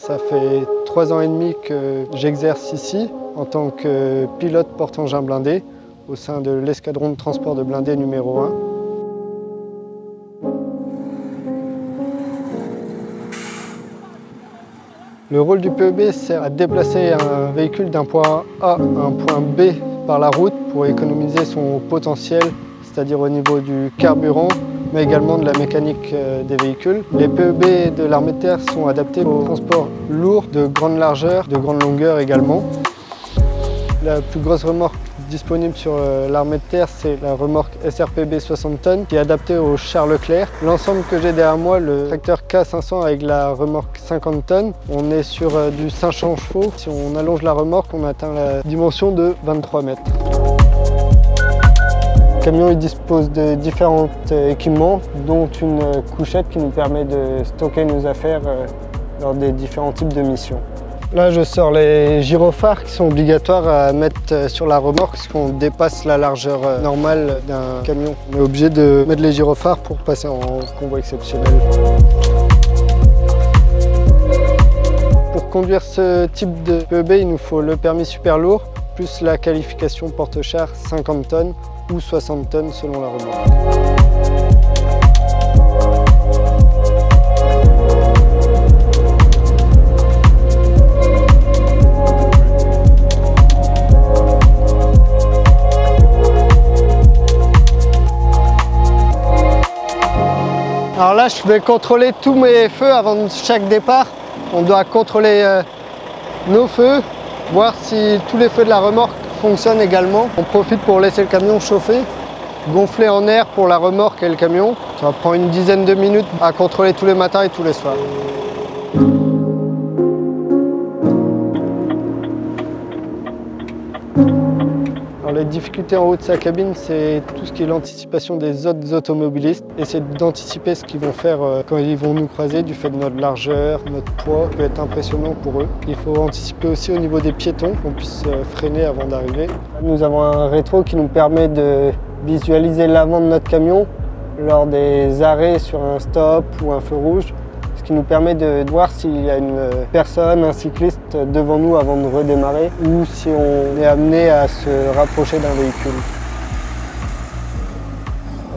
Ça fait 3 ans et demi que j'exerce ici en tant que pilote porte-engins blindés au sein de l'escadron de transport de blindés numéro 1. Le rôle du PEB sert à déplacer un véhicule d'un point A à un point B par la route pour économiser son potentiel, c'est-à-dire au niveau du carburant, mais également de la mécanique des véhicules. Les PEB de l'armée de terre sont adaptés au transport lourd, de grande largeur, de grande longueur également. La plus grosse remorque disponible sur l'armée de terre, c'est la remorque SRPB 60 tonnes qui est adaptée au char Leclerc. L'ensemble que j'ai derrière moi, le tracteur K500 avec la remorque 50 tonnes, on est sur du 500 chevaux. Si on allonge la remorque, on atteint la dimension de 23 mètres. Le camion il dispose de différents équipements, dont une couchette qui nous permet de stocker nos affaires lors des différents types de missions. Là, je sors les gyrophares qui sont obligatoires à mettre sur la remorque parce qu'on dépasse la largeur normale d'un camion. On est obligé de mettre les gyrophares pour passer en convoi exceptionnel. Pour conduire ce type de PEB, il nous faut le permis super lourd, plus la qualification porte-char 50 tonnes ou 60 tonnes selon la remorque. Alors là, je vais contrôler tous mes feux avant chaque départ. On doit contrôler nos feux, voir si tous les feux de la remorque fonctionnent également. On profite pour laisser le camion chauffer, gonfler en air pour la remorque et le camion. Ça va prendre une dizaine de minutes à contrôler tous les matins et tous les soirs. Les difficultés en haut de sa cabine, c'est tout ce qui est l'anticipation des autres automobilistes. Essayer d'anticiper ce qu'ils vont faire quand ils vont nous croiser, du fait de notre largeur, notre poids, peut être impressionnant pour eux. Il faut anticiper aussi au niveau des piétons, qu'on puisse freiner avant d'arriver. Nous avons un rétro qui nous permet de visualiser l'avant de notre camion lors des arrêts sur un stop ou un feu rouge. Ce qui nous permet de voir s'il y a une personne, un cycliste devant nous avant de redémarrer ou si on est amené à se rapprocher d'un véhicule.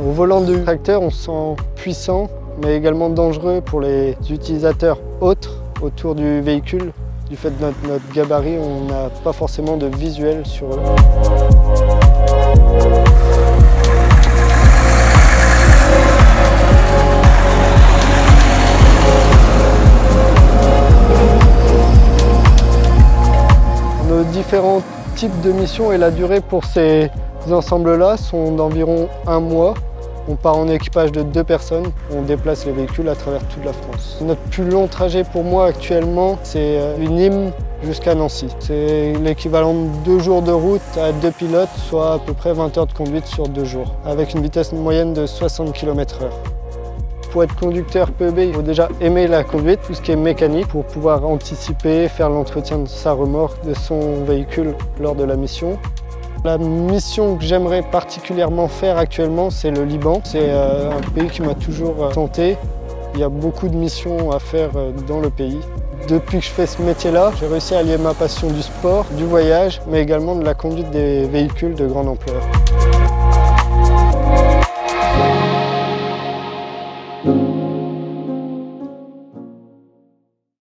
Au volant du tracteur, on se sent puissant mais également dangereux pour les utilisateurs autres autour du véhicule. Du fait de notre gabarit, on n'a pas forcément de visuel sur eux. Nos différents types de missions et la durée pour ces ensembles-là sont d'environ 1 mois. On part en équipage de 2 personnes, on déplace les véhicules à travers toute la France. Notre plus long trajet pour moi actuellement, c'est une Nîmes jusqu'à Nancy. C'est l'équivalent de 2 jours de route à 2 pilotes, soit à peu près 20 heures de conduite sur 2 jours, avec une vitesse moyenne de 60 km/h. Pour être conducteur PEB, il faut déjà aimer la conduite, tout ce qui est mécanique, pour pouvoir anticiper, faire l'entretien de sa remorque, de son véhicule lors de la mission. La mission que j'aimerais particulièrement faire actuellement, c'est le Liban. C'est un pays qui m'a toujours tenté. Il y a beaucoup de missions à faire dans le pays. Depuis que je fais ce métier-là, j'ai réussi à allier ma passion du sport, du voyage, mais également de la conduite des véhicules de grande ampleur.